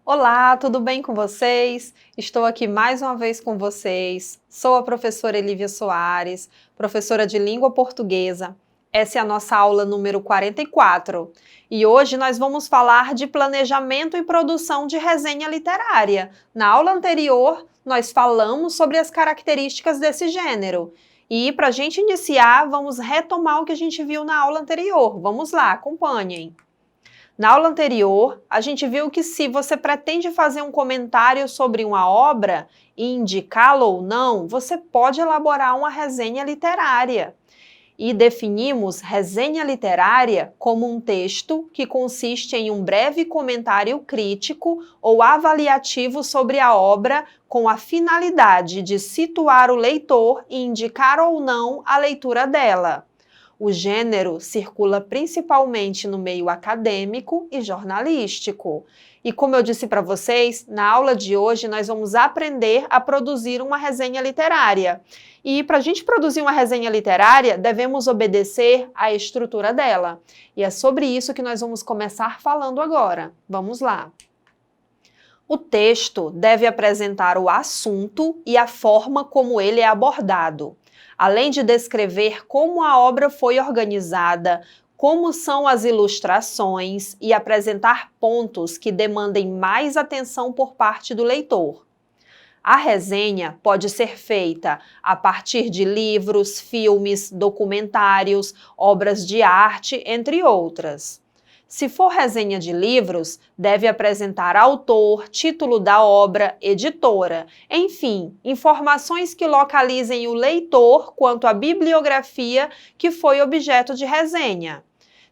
Olá, tudo bem com vocês? Estou aqui mais uma vez com vocês. Sou a professora Elívia Soares, professora de língua portuguesa. Essa é a nossa aula número 44 e hoje nós vamos falar de planejamento e produção de resenha literária. Na aula anterior, nós falamos sobre as características desse gênero. E para a gente iniciar, vamos retomar o que a gente viu na aula anterior. Vamos lá, acompanhem. Na aula anterior, a gente viu que se você pretende fazer um comentário sobre uma obra e indicá-la ou não, você pode elaborar uma resenha literária. E definimos resenha literária como um texto que consiste em um breve comentário crítico ou avaliativo sobre a obra com a finalidade de situar o leitor e indicar ou não a leitura dela. O gênero circula principalmente no meio acadêmico e jornalístico. E como eu disse para vocês, na aula de hoje nós vamos aprender a produzir uma resenha literária. E para a gente produzir uma resenha literária, devemos obedecer à estrutura dela. E é sobre isso que nós vamos começar falando agora. Vamos lá. O texto deve apresentar o assunto e a forma como ele é abordado, além de descrever como a obra foi organizada, como são as ilustrações e apresentar pontos que demandem mais atenção por parte do leitor. A resenha pode ser feita a partir de livros, filmes, documentários, obras de arte, entre outras. Se for resenha de livros, deve apresentar autor, título da obra, editora, enfim, informações que localizem o leitor quanto à bibliografia que foi objeto de resenha.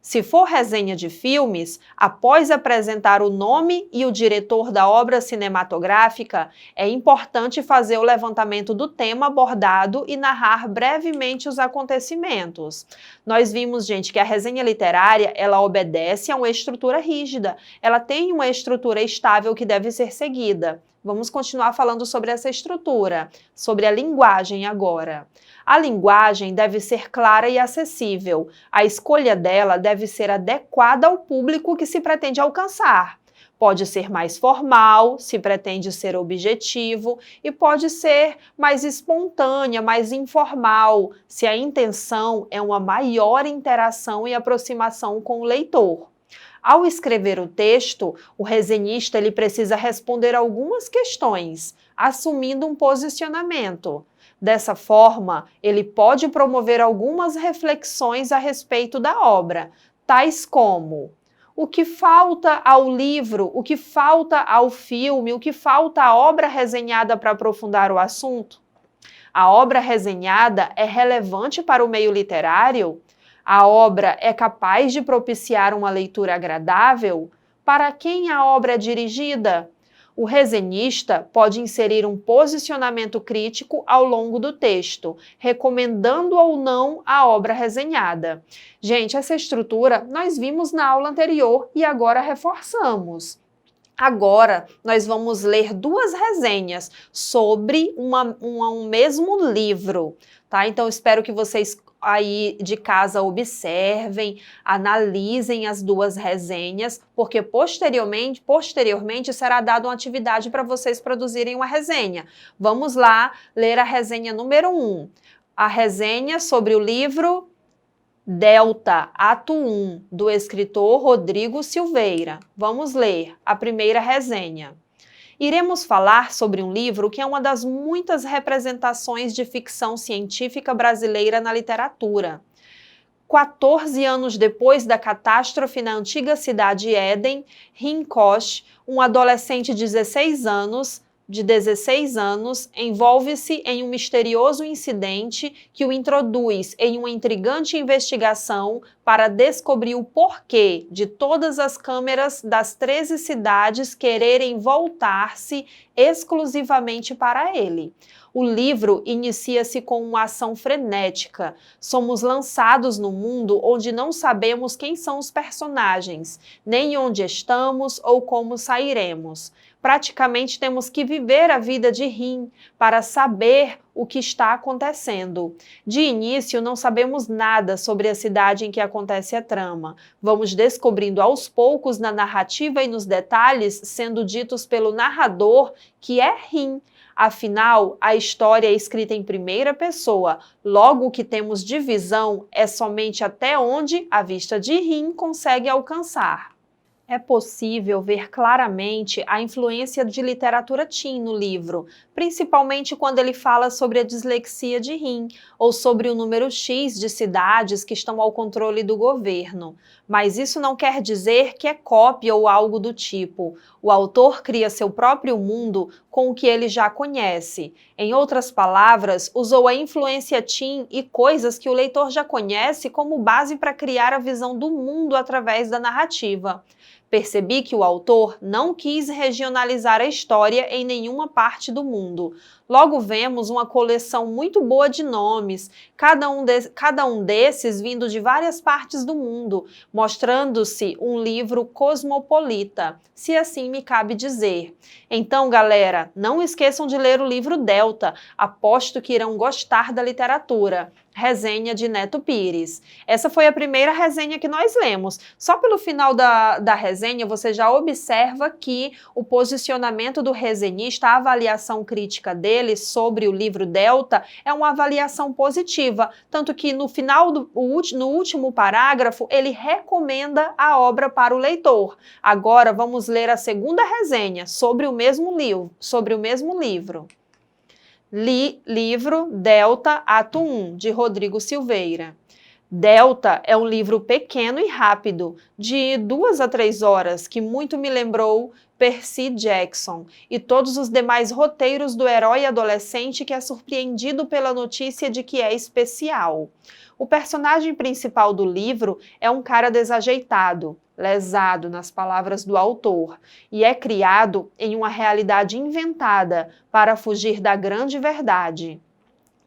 Se for resenha de filmes, após apresentar o nome e o diretor da obra cinematográfica, é importante fazer o levantamento do tema abordado e narrar brevemente os acontecimentos. Nós vimos, gente, que a resenha literária, ela obedece a uma estrutura rígida, ela tem uma estrutura estável que deve ser seguida. Vamos continuar falando sobre essa estrutura, sobre a linguagem agora. A linguagem deve ser clara e acessível. A escolha dela deve ser adequada ao público que se pretende alcançar. Pode ser mais formal, se pretende ser objetivo, e pode ser mais espontânea, mais informal, se a intenção é uma maior interação e aproximação com o leitor. Ao escrever o texto, o resenhista ele precisa responder algumas questões, assumindo um posicionamento. Dessa forma, ele pode promover algumas reflexões a respeito da obra, tais como: o que falta ao livro, o que falta ao filme, o que falta à obra resenhada para aprofundar o assunto? A obra resenhada é relevante para o meio literário? A obra é capaz de propiciar uma leitura agradável? Para quem a obra é dirigida? O resenhista pode inserir um posicionamento crítico ao longo do texto, recomendando ou não a obra resenhada. Gente, essa estrutura nós vimos na aula anterior e agora reforçamos. Agora, nós vamos ler duas resenhas sobre um mesmo livro, tá? Então, espero que vocês aí de casa observem, analisem as duas resenhas, porque posteriormente será dada uma atividade para vocês produzirem uma resenha. Vamos lá ler a resenha número 1. A resenha sobre o livro Delta, Ato 1, do escritor Rodrigo Silveira. Vamos ler a primeira resenha. Iremos falar sobre um livro que é uma das muitas representações de ficção científica brasileira na literatura. 14 anos depois da catástrofe na antiga cidade Éden, Rinkosh, um adolescente de 16 anos, envolve-se em um misterioso incidente que o introduz em uma intrigante investigação para descobrir o porquê de todas as câmeras das 13 cidades quererem voltar-se exclusivamente para ele. O livro inicia-se com uma ação frenética. Somos lançados no mundo onde não sabemos quem são os personagens, nem onde estamos ou como sairemos. Praticamente temos que viver a vida de Rin para saber o que está acontecendo. De início, não sabemos nada sobre a cidade em que acontece a trama. Vamos descobrindo aos poucos na narrativa e nos detalhes, sendo ditos pelo narrador, que é Rin. Afinal, a história é escrita em primeira pessoa, logo o que temos de visão é somente até onde a vista de Rin consegue alcançar. É possível ver claramente a influência de literatura teen no livro, principalmente quando ele fala sobre a dislexia de Rin, ou sobre o número X de cidades que estão ao controle do governo. Mas isso não quer dizer que é cópia ou algo do tipo. O autor cria seu próprio mundo com o que ele já conhece. Em outras palavras, usou a influência teen e coisas que o leitor já conhece como base para criar a visão do mundo através da narrativa. Percebi que o autor não quis regionalizar a história em nenhuma parte do mundo. Logo vemos uma coleção muito boa de nomes, cada um desses vindo de várias partes do mundo, mostrando-se um livro cosmopolita, se assim me cabe dizer. Então, galera, não esqueçam de ler o livro Delta, aposto que irão gostar da literatura. Resenha de Neto Pires. Essa foi a primeira resenha que nós lemos. Só pelo final da resenha você já observa que o posicionamento do resenhista, a avaliação crítica dele sobre o livro Delta é uma avaliação positiva, tanto que no final, no último parágrafo, ele recomenda a obra para o leitor. Agora vamos ler a segunda resenha sobre o mesmo livro. Livro Delta, Ato 1, de Rodrigo Silveira. Delta é um livro pequeno e rápido, de 2 a 3 horas, que muito me lembrou Percy Jackson e todos os demais roteiros do herói adolescente que é surpreendido pela notícia de que é especial. O personagem principal do livro é um cara desajeitado, lesado, nas palavras do autor, e é criado em uma realidade inventada para fugir da grande verdade.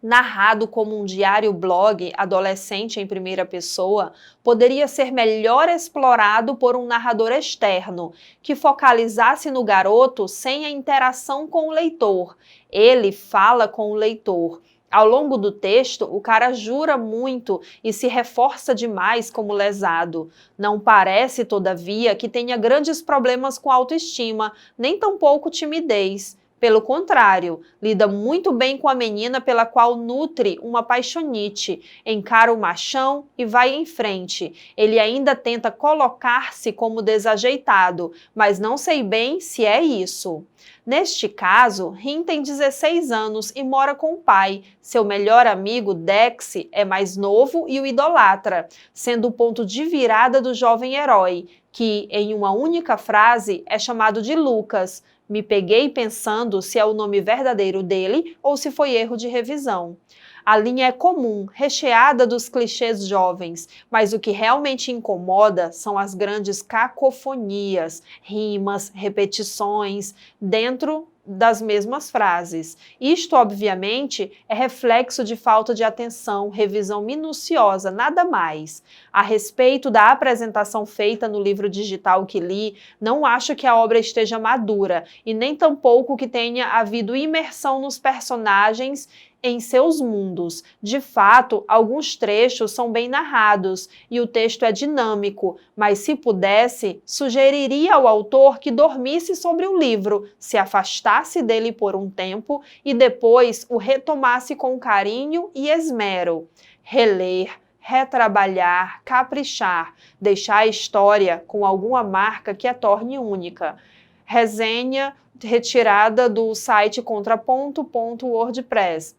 Narrado como um diário-blog adolescente em primeira pessoa, poderia ser melhor explorado por um narrador externo, que focalizasse no garoto sem a interação com o leitor. Ele fala com o leitor. Ao longo do texto, o cara jura muito e se reforça demais como lesado. Não parece, todavia, que tenha grandes problemas com autoestima, nem tampouco timidez. Pelo contrário, lida muito bem com a menina pela qual nutre uma paixonite, encara o machão e vai em frente. Ele ainda tenta colocar-se como desajeitado, mas não sei bem se é isso. Neste caso, Rin tem 16 anos e mora com o pai. Seu melhor amigo, Dex, é mais novo e o idolatra, sendo o ponto de virada do jovem herói, que, em uma única frase, é chamado de Lucas. Me peguei pensando se é o nome verdadeiro dele ou se foi erro de revisão. A linha é comum, recheada dos clichês jovens, mas o que realmente incomoda são as grandes cacofonias, rimas, repetições dentro das mesmas frases. Isto, obviamente, é reflexo de falta de atenção, revisão minuciosa, nada mais. A respeito da apresentação feita no livro digital que li, não acho que a obra esteja madura e nem tampouco que tenha havido imersão nos personagens em seus mundos. De fato, alguns trechos são bem narrados e o texto é dinâmico, mas se pudesse, sugeriria ao autor que dormisse sobre o livro, se afastasse dele por um tempo e depois o retomasse com carinho e esmero. Reler, retrabalhar, caprichar, deixar a história com alguma marca que a torne única. Resenha retirada do site contraponto.wordpress.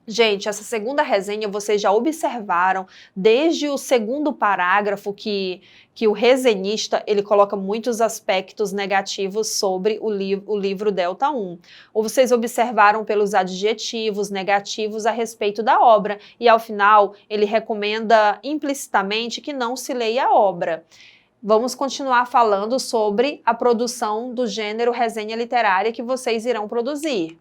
Gente, essa segunda resenha vocês já observaram desde o segundo parágrafo que o resenhista ele coloca muitos aspectos negativos sobre o livro Delta 1. Ou vocês observaram pelos adjetivos negativos a respeito da obra e ao final ele recomenda implicitamente que não se leia a obra. Vamos continuar falando sobre a produção do gênero resenha literária que vocês irão produzir.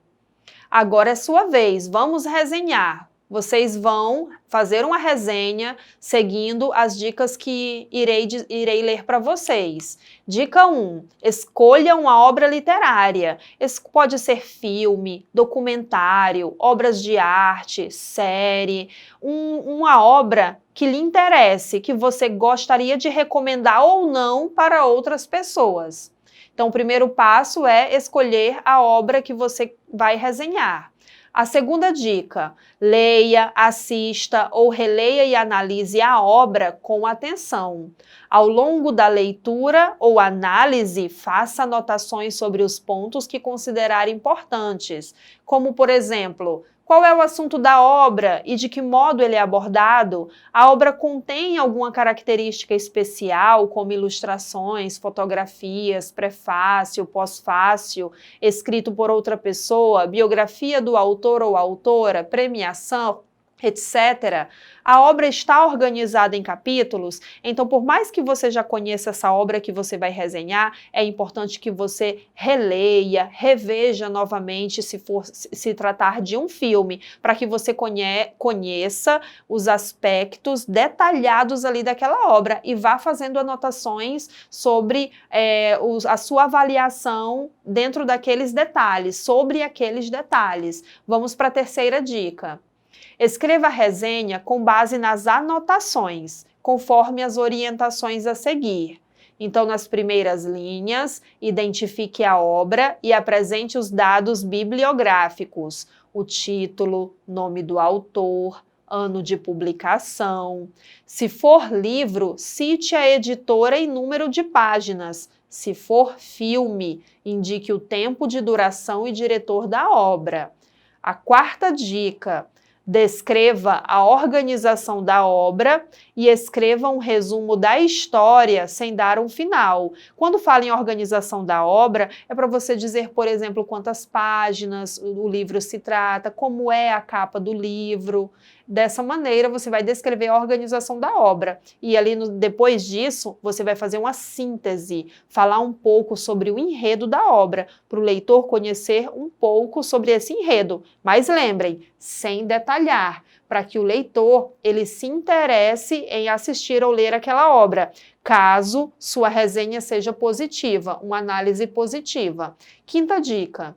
Agora é sua vez, vamos resenhar. vocês vão fazer uma resenha seguindo as dicas que irei ler para vocês. Dica 1, escolha uma obra literária. Isso pode ser filme, documentário, obras de arte, série, uma obra que lhe interesse, que você gostaria de recomendar ou não para outras pessoas. Então, o primeiro passo é escolher a obra que você vai resenhar. A segunda dica, leia, assista ou releia e analise a obra com atenção. Ao longo da leitura ou análise, faça anotações sobre os pontos que considerar importantes, como, por exemplo, qual é o assunto da obra e de que modo ele é abordado? A obra contém alguma característica especial, como ilustrações, fotografias, prefácio, pós-fácio, escrito por outra pessoa, biografia do autor ou autora, premiação, etc. A obra está organizada em capítulos, então por mais que você já conheça essa obra que você vai resenhar, é importante que você releia, reveja novamente se for se tratar de um filme, para que você conheça os aspectos detalhados ali daquela obra e vá fazendo anotações sobre a sua avaliação dentro daqueles detalhes, sobre aqueles detalhes. Vamos para a terceira dica. Escreva a resenha com base nas anotações, conforme as orientações a seguir. Então, nas primeiras linhas, identifique a obra e apresente os dados bibliográficos, o título, nome do autor, ano de publicação. Se for livro, cite a editora e número de páginas. Se for filme, indique o tempo de duração e diretor da obra. A quarta dica: descreva a organização da obra e escreva um resumo da história sem dar um final. Quando fala em organização da obra, é para você dizer, por exemplo, quantas páginas o livro se trata, como é a capa do livro. Dessa maneira, você vai descrever a organização da obra. E ali, depois disso, você vai fazer uma síntese, falar um pouco sobre o enredo da obra, para o leitor conhecer um pouco sobre esse enredo. Mas lembrem, sem detalhar, para que o leitor ele se interesse em assistir ou ler aquela obra, caso sua resenha seja positiva, uma análise positiva. Quinta dica: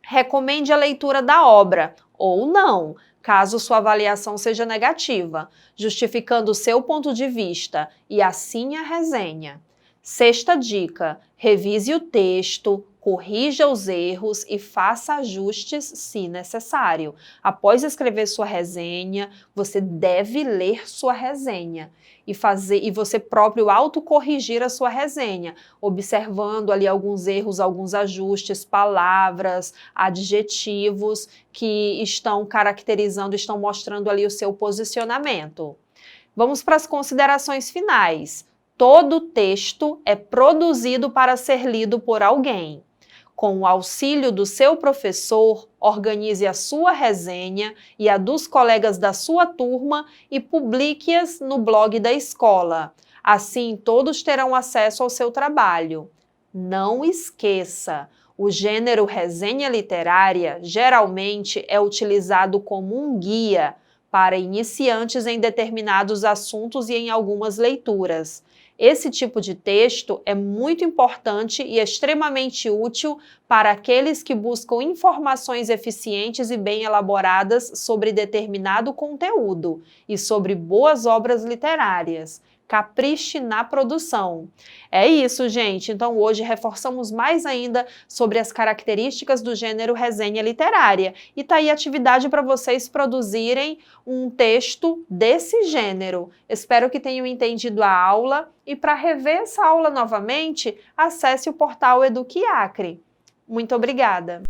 recomende a leitura da obra, ou não, caso sua avaliação seja negativa, justificando o seu ponto de vista e assim a resenha. Sexta dica: revise o texto, corrija os erros e faça ajustes se necessário. Após escrever sua resenha, você deve ler sua resenha e você próprio autocorrigir a sua resenha, observando ali alguns erros, alguns ajustes, palavras, adjetivos que estão caracterizando, estão mostrando ali o seu posicionamento. Vamos para as considerações finais. Todo texto é produzido para ser lido por alguém. Com o auxílio do seu professor, organize a sua resenha e a dos colegas da sua turma e publique-as no blog da escola. Assim, todos terão acesso ao seu trabalho. Não esqueça, o gênero resenha literária geralmente é utilizado como um guia para iniciantes em determinados assuntos e em algumas leituras. Esse tipo de texto é muito importante e extremamente útil para aqueles que buscam informações eficientes e bem elaboradas sobre determinado conteúdo e sobre boas obras literárias. Capriche na produção. É isso, gente. Então, hoje reforçamos mais ainda sobre as características do gênero resenha literária. E tá aí a atividade para vocês produzirem um texto desse gênero. Espero que tenham entendido a aula e para rever essa aula novamente, acesse o portal Eduque Acre. Muito obrigada!